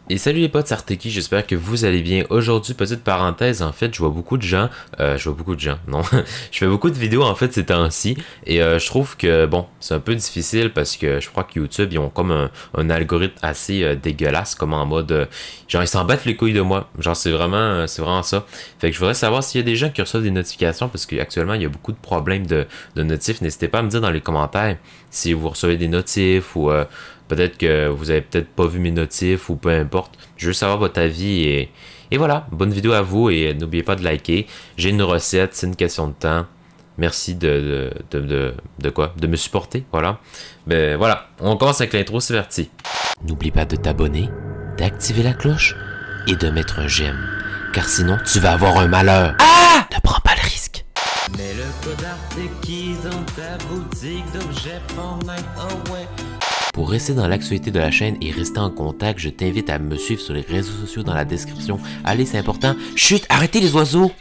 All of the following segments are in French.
Et salut les potes, c'est Arteki, j'espère que vous allez bien. Aujourd'hui, petite parenthèse, en fait, je vois beaucoup de gens, non, je fais beaucoup de vidéos en fait ces temps-ci, et je trouve que, bon, c'est un peu difficile parce que je crois que YouTube, ils ont comme un algorithme assez dégueulasse, comme en mode, genre ils s'en battent les couilles de moi, genre c'est vraiment ça. Fait que je voudrais savoir s'il y a des gens qui reçoivent des notifications, parce qu'actuellement, il y a beaucoup de problèmes de notifs, n'hésitez pas à me dire dans les commentaires si vous recevez des notifs ou... peut-être que vous avez peut-être pas vu mes notifs ou peu importe. Je veux savoir votre avis et voilà. Bonne vidéo à vous et n'oubliez pas de liker. J'ai une recette, c'est une question de temps. Merci de quoi? De me supporter, voilà. Ben voilà, on commence avec l'intro, c'est parti. N'oublie pas de t'abonner, d'activer la cloche et de mettre un j'aime. Car sinon, tu vas avoir un malheur. Ah! Ne prends pas le risque. Mets le code Arteki dans ta boutique d'objets Fortnite, oh ouais. Pour rester dans l'actualité de la chaîne et rester en contact, je t'invite à me suivre sur les réseaux sociaux dans la description. Allez, c'est important. Chut, arrêtez les oiseaux!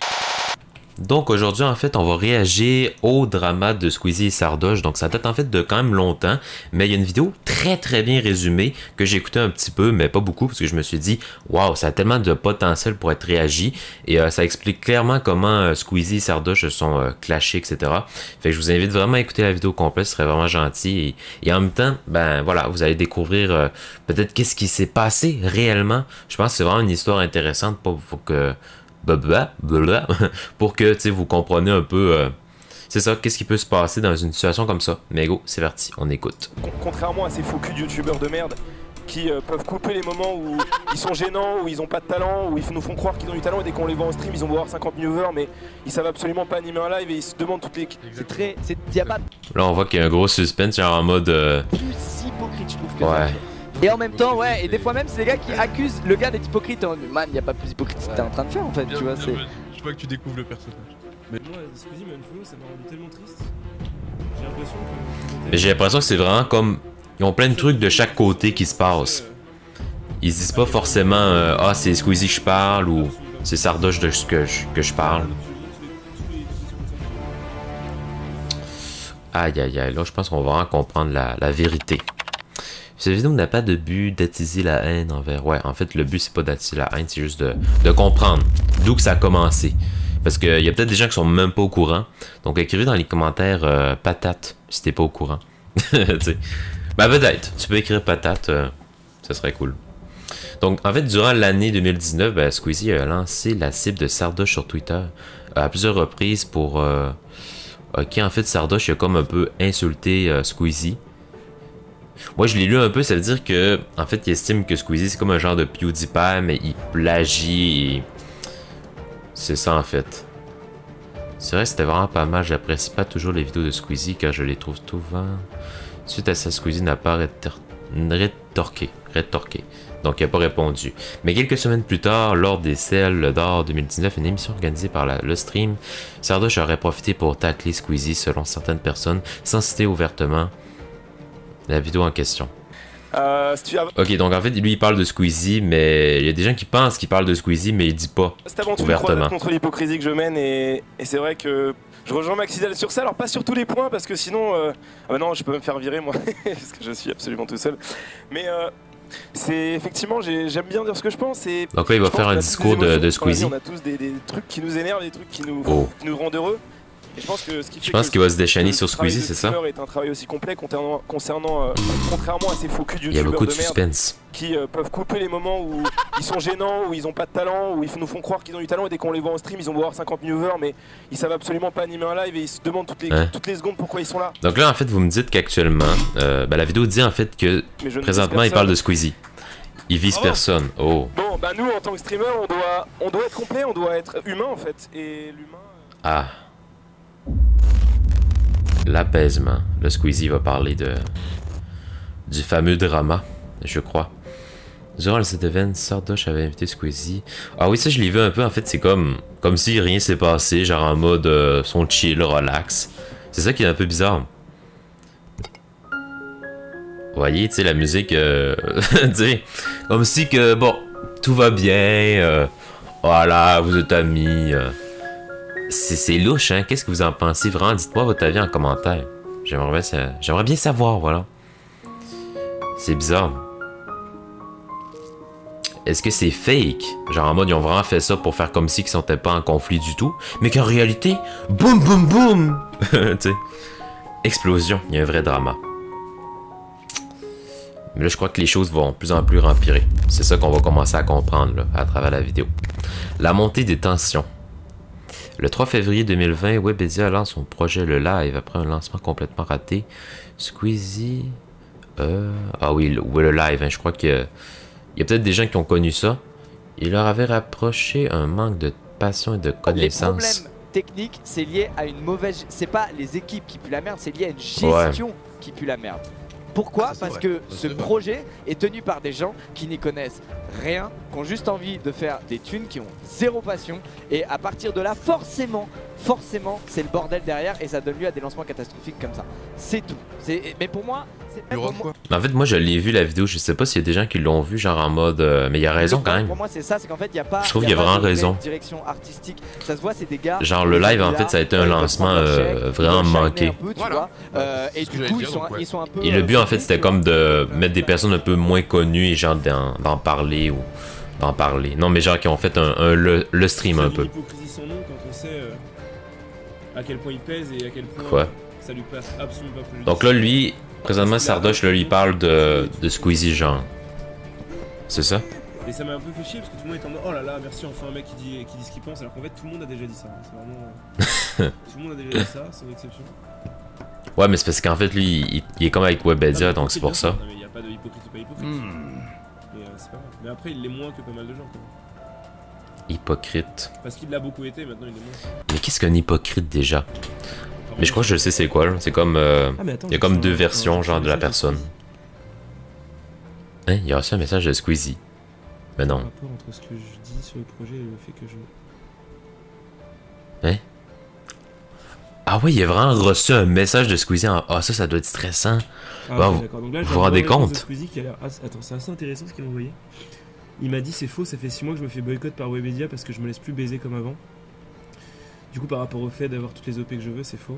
Donc aujourd'hui en fait on va réagir au drama de Squeezie et Sardoche. Donc ça date en fait de quand même longtemps, mais il y a une vidéo très bien résumée que j'ai écouté un petit peu mais pas beaucoup parce que je me suis dit waouh, ça a tellement de potentiel pour être réagi et ça explique clairement comment Squeezie et Sardoche se sont clashés, etc. Fait que je vous invite vraiment à écouter la vidéo complète, ce serait vraiment gentil et en même temps ben voilà, vous allez découvrir peut-être qu'est-ce qui s'est passé réellement. Je pense que c'est vraiment une histoire intéressante pour que pour que vous compreniez un peu c'est ça, qu'est-ce qui peut se passer dans une situation comme ça. Mais go, c'est parti, on écoute. Contrairement à ces faux culs de youtubeurs de merde qui peuvent couper les moments où ils sont gênants, où ils ont pas de talent, où ils nous font croire qu'ils ont du talent et dès qu'on les voit en stream ils ont beau avoir 50 viewers mais ils savent absolument pas animer un live et ils se demandent toutes les... Là on voit qu'il y a un gros suspense genre en mode plus hypocrite je trouve que ouais. ça. Et en même temps, ouais, et des fois même c'est les gars qui accusent le gars d'être hypocrite. Man, y a pas plus hypocrite que t'es en train de faire en fait, tu vois. C'est. Je vois que tu découvres le personnage. Mais moi, Squeezie m'a une follow, ça m'a rendu tellement triste. J'ai l'impression que. Mais j'ai l'impression que c'est vraiment comme. Ils ont plein de trucs de chaque côté qui se passent. Ils se disent pas forcément ah, c'est Squeezie que je parle ou c'est Sardoche de que je parle. Aïe, là je pense qu'on va vraiment comprendre la vérité. Cette vidéo n'a pas de but d'attiser la haine envers... Ouais, en fait, le but, c'est pas d'attiser la haine, c'est juste de comprendre d'où que ça a commencé. Parce qu'il y a peut-être des gens qui sont même pas au courant. Donc, écrivez dans les commentaires patate si t'es pas au courant. T'sais. Ben, peut-être. Tu peux écrire patate, ça serait cool. Donc, en fait, durant l'année 2019, ben, Squeezie a lancé la cible de Sardoche sur Twitter à plusieurs reprises pour... Ok, en fait, Sardoche a comme un peu insulté Squeezie. Moi je l'ai lu un peu, ça veut dire que en fait il estime que Squeezie c'est comme un genre de PewDiePie mais il plagie et... C'est ça en fait. C'est vrai c'était vraiment pas mal, j'apprécie pas toujours les vidéos de Squeezie car je les trouve souvent... Suite à ça Squeezie n'a pas rétorqué. Donc il n'a pas répondu. Mais quelques semaines plus tard, lors des Celles d'Or 2019, une émission organisée par le stream, Sardoche aurait profité pour tacler Squeezie selon certaines personnes, sans citer ouvertement la vidéo en question. Ok, donc en fait, lui il parle de Squeezie, mais il y a des gens qui pensent qu'il parle de Squeezie, mais il dit pas ouvertement. Contre l'hypocrisie que je mène et c'est vrai que je rejoins Maxidal sur ça, alors pas sur tous les points parce que sinon... non, je peux me faire virer moi, parce que je suis absolument tout seul. Mais c'est effectivement, j'aime bien dire ce que je pense. Et donc là il va faire un discours de Squeezie. On a tous des trucs qui nous énervent, des trucs qui nous rendent heureux. Et je pense qu'il va se déchaîner sur Squeezie, c'est ça? Est un travail aussi complet concernant contrairement à ces faux culs de il y a beaucoup de merde suspense qui peuvent couper les moments où ils sont gênants, où ils ont pas de talent, où ils nous font croire qu'ils ont du talent et dès qu'on les voit en stream ils ont beau avoir 50 viewers mais ils savent absolument pas animer un live et ils se demandent toutes les secondes pourquoi ils sont là. Donc là en fait vous me dites qu'actuellement, la vidéo dit en fait que présentement il parle de Squeezie. Il vise personne. Oh. Bon bah nous en tant que streamer on doit être complet, on doit être humain en fait et l'humain... Ah. L'apaisement. Le Squeezie va parler du fameux drama, je crois. Durant cet événement, Sardoche avait invité Squeezie. Ah oui, ça je l'ai vu un peu, en fait, c'est comme si rien s'est passé, genre en mode son chill, relax. C'est ça qui est un peu bizarre. Vous voyez, tu sais, la musique, tu sais, comme si que, bon, tout va bien, voilà, vous êtes amis, c'est louche, hein? Qu'est-ce que vous en pensez? Vraiment, dites-moi votre avis en commentaire. J'aimerais bien savoir, voilà. C'est bizarre. est-ce que c'est fake? Genre en mode, ils ont vraiment fait ça pour faire comme si ils sentaient pas en conflit du tout, mais qu'en réalité, boum boum boum! Tu sais, explosion, il y a un vrai drama. Mais là, je crois que les choses vont de plus en plus empirer. C'est ça qu'on va commencer à comprendre là, à travers la vidéo. La montée des tensions. Le 3 février 2020, Webedia lance son projet Le Live après un lancement complètement raté. Squeezie... Ah oui, le Live, hein, je crois qu'il y a peut-être des gens qui ont connu ça. Il leur avait rapproché un manque de passion et de connaissance. Les problèmes techniques, c'est lié à une mauvaise... C'est pas les équipes qui puent la merde, c'est lié à une gestion qui pue la merde. Pourquoi? Parce que ce projet est tenu par des gens qui n'y connaissent rien, qui ont juste envie de faire des thunes, qui ont zéro passion. Et à partir de là, forcément, c'est le bordel derrière et ça donne lieu à des lancements catastrophiques comme ça. C'est tout. Mais pour moi, c'est pas pour moi. En fait, moi je l'ai vu la vidéo, je sais pas s'il y a des gens qui l'ont vu, genre en mode. Mais il y a raison quand même. Pour moi, c'est ça, c'est qu'en fait, il n'y a pas. Je trouve qu'il y a vraiment raison. Direction artistique. Ça se voit, c'est des gars. Genre le live, en fait, ça a été un lancement vraiment manqué. Et du coup, ils sont un peu. Et le but, en fait, c'était comme de mettre des personnes un peu moins connues et genre d'en parler ou d'en parler. Non, mais genre qui ont fait le stream un peu. L'hypocrisie sans nom quand on sait à quel point il pèse et à quel point Quoi? Ça lui passe absolument pas plus. Donc là, lui, présentement, Sardoche, là, lui parle de Squeezie, genre. C'est ça? Et ça m'a un peu fait chier parce que tout le monde est en mode oh là là, merci, enfin un mec qui dit ce qu'il pense, alors qu'en fait tout le monde a déjà dit ça. C'est vraiment. Tout le monde a déjà dit ça, c'est une exception. Ouais, mais c'est parce qu'en fait, lui, il est comme avec Webedia, donc c'est pour ça. Non, mais il n'y a pas de hypocrite ou pas hypocrite. Mais c'est pas grave. Mais après, il l'est moins que pas mal de gens, quand même. Hypocrite. Parce qu'il l'a beaucoup été, maintenant il est moins. Mais qu'est-ce qu'un hypocrite déjà? Mais je crois que je sais c'est quoi, là. C'est comme. Il y a comme deux versions, genre, de la personne. Hein? Il y a reçu un message de Squeezie. Mais non. Le rapport entre ce que je dis sur le projet et le fait que je. Hein? Ah oui, il a vraiment reçu un message de Squeezie en... Ah, ça doit être stressant. Ah, Bah, okay, d'accord. Donc là, vous vous rendez compte? Squeezie qui a l'air... Attends, c'est assez intéressant ce qu'il m'a envoyé. Il m'a dit c'est faux, ça fait 6 mois que je me fais boycott par Webedia parce que je me laisse plus baiser comme avant. Du coup, par rapport au fait d'avoir toutes les OP que je veux, c'est faux.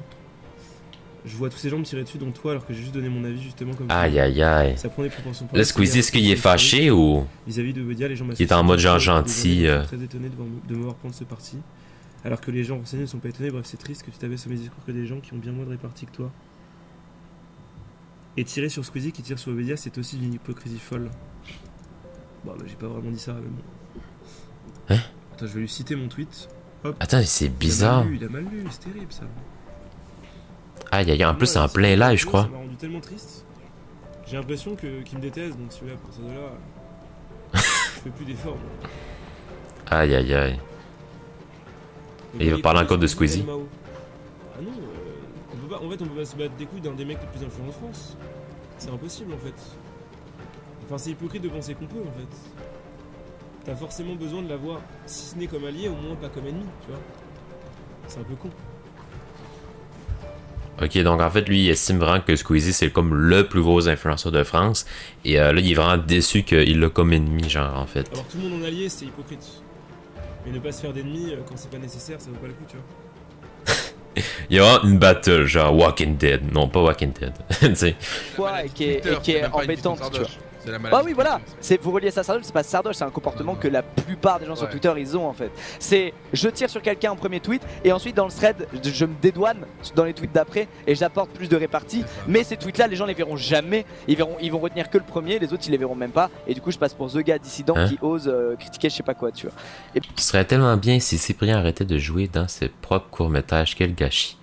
Je vois tous ces gens me tirer dessus, dont toi, alors que j'ai juste donné mon avis justement comme ça. Aïe aïe aïe. Ça prend des proportions. Là, Squeezie, est-ce qu'il est fâché ou. Vis-à-vis de Webedia, les gens il est en mode genre gentil. Je suis très étonné de me voir prendre ce parti. Alors que les gens renseignés ne sont pas étonnés, bref, c'est triste que tu t'avais sur mes discours que des gens qui ont bien moins de répartie que toi. Et tirer sur Squeezie qui tire sur Webedia, c'est aussi d'une hypocrisie folle. Bon, bah, j'ai pas vraiment dit ça, mais bon. Hein? Attends, je vais lui citer mon tweet. Hop. Attends, c'est bizarre. Il a mal lu, c'est terrible ça. Aïe aïe, en plus, c'est en plein live, je crois. Ça m'a rendu tellement triste. J'ai l'impression qu'il me déteste, donc si vous voulez, à partir de là, je fais plus d'efforts. Aïe aïe aïe. Et il va parler encore de Squeezie. Ah non, on peut pas se battre des couilles d'un des mecs les plus influents en France. C'est impossible en fait. Enfin, c'est hypocrite de penser qu'on peut en fait. T'as forcément besoin de l'avoir, si ce n'est comme allié, au moins pas comme ennemi, tu vois. C'est un peu con. Ok, donc en fait, lui, il estime vraiment que Squeezie, c'est comme le plus gros influenceur de France. Et là, il est vraiment déçu qu'il l'a comme ennemi, genre, en fait. Alors, tout le monde en allié, c'est hypocrite. Mais ne pas se faire d'ennemis quand c'est pas nécessaire, ça vaut pas le coup, tu vois. Il y a une battle, genre Walking Dead. Non, pas Walking Dead. Tu sais. Ouais, et qui est embêtante, tu vois. Ah oui, voilà, vous reliez ça à Sardoche, c'est pas Sardoche, c'est un comportement que la plupart des gens sur Twitter ils ont en fait. C'est je tire sur quelqu'un en premier tweet et ensuite dans le thread je me dédouane dans les tweets d'après et j'apporte plus de répartie. Mais ces tweets là les gens les verront jamais, ils vont retenir que le premier, les autres ils les verront même pas. Et du coup je passe pour The gars dissident qui ose critiquer je sais pas quoi, tu vois. Et... Ce serait tellement bien si Cyprien arrêtait de jouer dans ses propres courts-métrages, quel gâchis.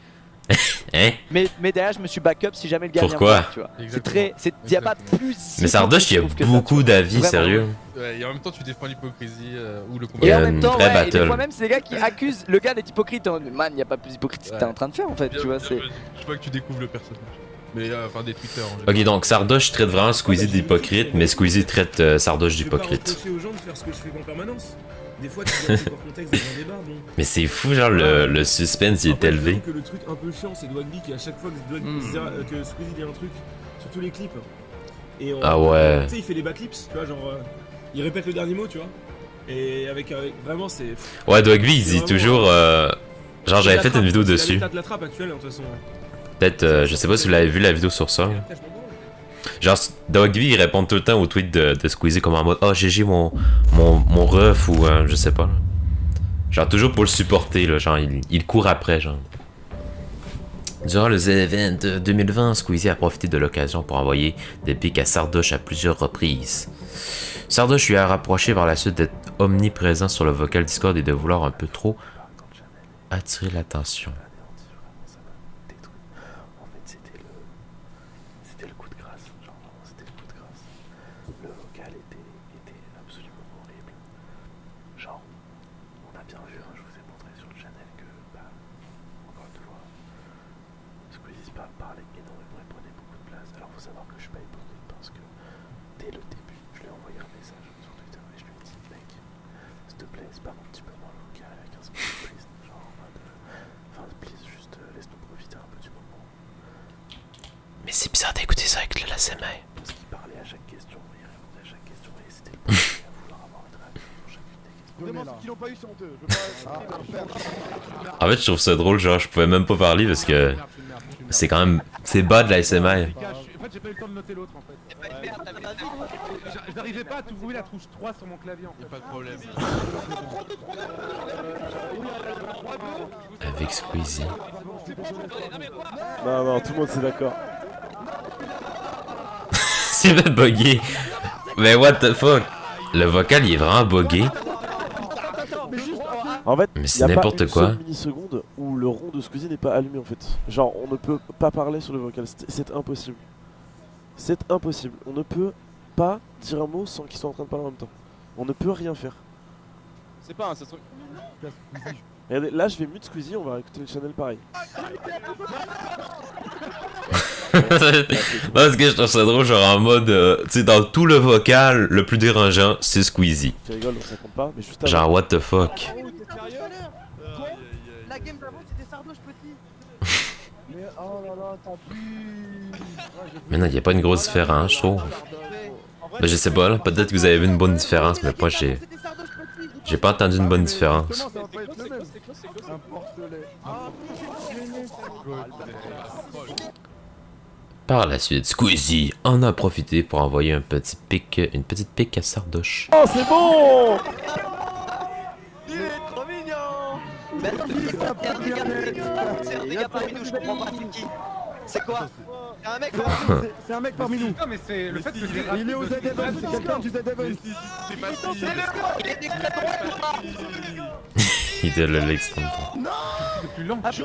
Hein? Mais derrière je me suis backup si jamais le gars pourquoi vient voir, tu vois. C'est très, y a pas plus. Mais Sardoche il y a beaucoup d'avis sérieux. Ouais, et en même temps tu défends l'hypocrisie ou le Il y Et a en même temps, vraie et battle. des fois même c'est des gars qui accusent le gars d'être hypocrite. Man, y a pas plus hypocrite que t'es en train de faire en fait, tu vois. C'est. Je vois que tu découvres le personnage. Mais enfin des Twitter en Ok, général. donc Sardoche traite vraiment Squeezie d'hypocrite, mais Squeezie traite Sardoche d'hypocrite. Je vais pas reprocher aux gens de faire ce que je fais en permanence. Des fois, tu dois mettre hors contexte dans un débat, bon. Mais c'est fou, genre le suspense il est élevé. Que le truc un peu chiant, c'est Dwagby qui à chaque fois que Squeezie dit un truc sur tous les clips. Et Ah ouais. Tu sais, il fait les backlips, tu vois, genre il répète le dernier mot, tu vois. Et avec vraiment c'est. Ouais, Dwagby il dit toujours. Genre j'avais fait une vidéo dessus. C'est la trappe actuelle, de toute façon. Peut-être, je sais pas si vous l'avez vu la vidéo sur ça. Genre, Dogby, il répond tout le temps aux tweets de Squeezie comme en mode oh, GG mon ref ou je sais pas. Là. Genre, toujours pour le supporter, là. Genre, il court après, genre. Durant le Z-Event 2020, Squeezie a profité de l'occasion pour envoyer des pics à Sardoche à plusieurs reprises. Sardoche lui a rapproché par la suite d'être omniprésent sur le vocal Discord et de vouloir un peu trop attirer l'attention. Mais c'est bizarre d'écouter ça avec le l'ASMR. Parce qu'il parlait à chaque question, il répondait à chaque question et c'était le premier à vouloir avoir une réaction sur chacune des questions. En fait, je trouve ça drôle, genre je pouvais même pas parler parce que c'est quand même c'est bas de l'ASMR. En fait, j'ai pas eu le temps de noter l'autre en fait. Je n'arrivais pas à trouver la touche 3 sur mon clavier en fait. Pas de problème. Avec Squeezie. Non, tout le monde c'est d'accord. C'est même bugué. Mais what the fuck? Le vocal il est vraiment bugué. En fait, mais c'est n'importe quoi. Il y a pas une seule milliseconde où le rond de Squeezie n'est pas allumé en fait. Genre on ne peut pas parler sur le vocal, c'est impossible. C'est impossible. On ne peut pas dire un mot sans qu'ils soient en train de parler en même temps. On ne peut rien faire. C'est pas un ça se... Regardez, là je vais mute Squeezie, on va écouter le channel pareil. Non, parce que je trouve ça drôle, genre en mode, tu sais, dans tout le vocal, le plus dérangeant, c'est Squeezie. Tu rigoles, ça compte pas, mais juste avant. Genre, what the fuck. La game d'avant c'était Sardoche petit. Mais oh là là, t'as pu. Mais non, il n'y a pas une grosse différence, je trouve. Ben, je sais pas, là, peut-être que vous avez vu une bonne différence, mais moi j'ai pas entendu une bonne différence. Par la suite, Squeezie en a profité pour envoyer une petite pique à Sardoche. Oh, c'est bon! Il est trop mignon! Mais attends, c'est un dégât parmi nous, je comprends pas, c'est qui? C'est quoi? C'est un mec parmi nous! C'est un mec parmi nous! Non mais c'est le fait que il est au Z-Event, c'est quelqu'un du Z-Event! Il est extrêmement droit! Il est de l'extrême droit.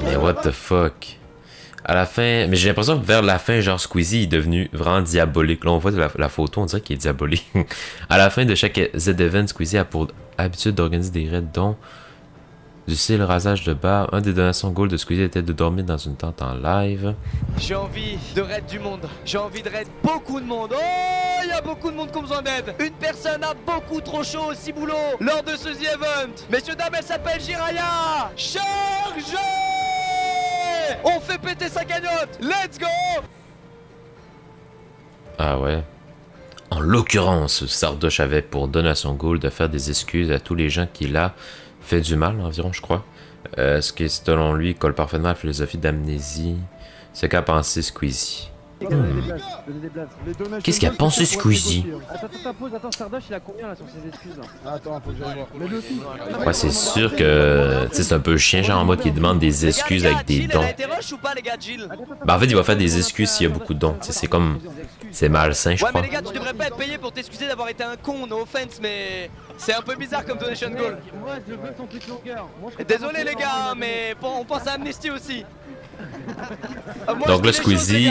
Mais what the fuck? À la fin, mais j'ai l'impression que vers la fin, genre Squeezie est devenu vraiment diabolique. Là, on voit la photo, on dirait qu'il est diabolique. À la fin de chaque Z-Event, Squeezie a pour habitude d'organiser des raids dont du style rasage de barbe. Un des donations gold de Squeezie était de dormir dans une tente en live. J'ai envie de raid du monde. J'ai envie de raid beaucoup de monde. Oh, il y a beaucoup de monde qui ont besoin d'aide. Une personne a beaucoup trop chaud au ciboulot lors de ce event. Messieurs, dames, elle s'appelle Jiraya. Chargez! On fait péter sa cagnotte. Let's go! Ah ouais. En l'occurrence, Sardoche avait pour donation gold de faire des excuses à tous les gens qui l'a fait du mal environ, je crois. Ce qui, selon lui, colle parfaitement à la philosophie d'amnésie. Ce qu'a pensé Squeezie. Qu'est-ce qu'a pensé Squeezie? Attends, Sardoche il a combien là sur ses excuses? Attends, faut que j'aille voir. Ouais, c'est sûr que c'est un peu chiant, genre en mode qu'il demande des excuses avec des dons. Bah en fait, il va faire des excuses s'il y a beaucoup de dons. C'est comme... C'est malsain, je crois. Ouais, mais les gars, tu devrais pas être payé pour t'excuser d'avoir été un con, no offense, mais... C'est un peu bizarre comme donation goal. Désolé les gars, mais on pense à Amnesty aussi. Donc là, Squeezie,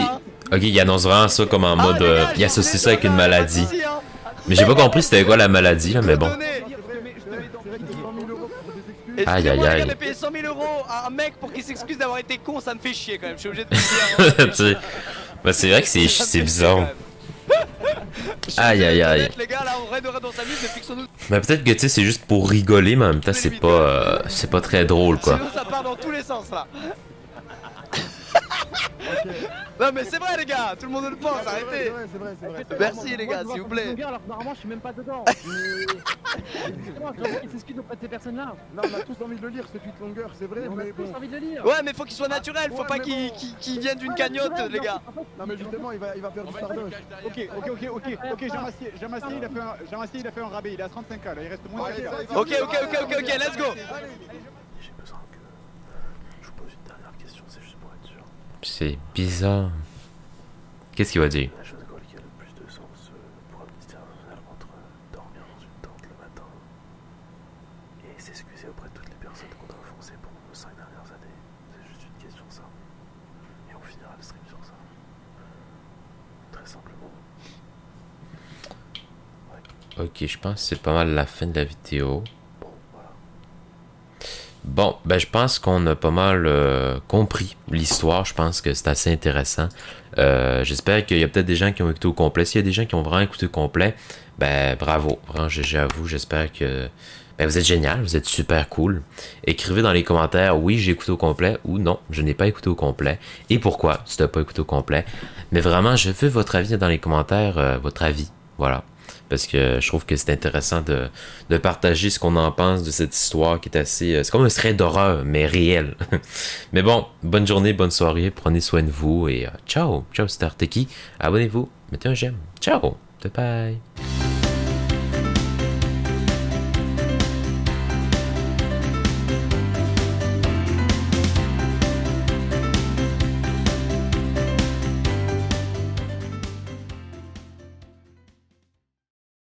ok, il annonce vraiment ça comme en mode, il associe ça avec une maladie. Mais j'ai pas compris c'était quoi la maladie là, mais bon. Aïe aïe aïe. J'ai payé 100 000 € à un mec pour qu'il s'excuse d'avoir été con, ça me fait chier quand même, je suis obligé de le dire. Bah c'est vrai que c'est bizarre. Aïe aïe aïe. Mais peut-être que tu sais c'est juste pour rigoler, mais en même temps c'est pas très drôle quoi. Sinon ça part dans tous les sens là. Non mais c'est vrai les gars, tout le monde le pense, arrêtez. C'est vrai. Merci les gars, s'il vous plaît. Alors normalement je suis même pas dedans. Justement, il s'excuse auprès de ces personnes-là. Non, on a tous envie de le lire ce tweet longueur, c'est vrai, mais bon. Envie de le lire. Ouais mais faut qu'il soit naturel, faut pas qu'il vienne d'une cagnotte les gars. Non mais justement, il va faire du sardoche. Ok, Jean-Massier il a fait un rabais, il est à 35K là, il reste moins de... Ok, let's go. J'ai besoin que je vous pose une dernière question, c'est juste pour être sûr. C'est bizarre. Qu'est-ce qu'il va dire? La chose qui a le plus de sens pour un ministère national entre dormir dans une tente le matin et s'excuser auprès de toutes les personnes qu'on a offensées pendant nos 5 dernières années. C'est juste une question simple. Et on finira le stream sur ça. Très simplement. Ouais. Ok, je pense que c'est pas mal la fin de la vidéo. Bon, voilà. Bon, ben je pense qu'on a pas mal compris l'histoire. Je pense que c'est assez intéressant. J'espère qu'il y a peut-être des gens qui ont écouté au complet. S'il y a des gens qui ont vraiment écouté au complet, ben bravo. Vraiment, j'avoue, j'espère que ben, vous êtes génial, vous êtes super cool. Écrivez dans les commentaires, oui, j'ai écouté au complet ou non, je n'ai pas écouté au complet. Et pourquoi tu n'as pas écouté au complet. Mais vraiment, je veux votre avis dans les commentaires, votre avis. Voilà. Parce que je trouve que c'est intéressant de partager ce qu'on en pense de cette histoire qui est assez... c'est comme un thread d'horreur, mais réel. Mais bon, bonne journée, bonne soirée, prenez soin de vous et ciao, ciao, c'était Arteki. Abonnez-vous, mettez un j'aime. Ciao, bye bye.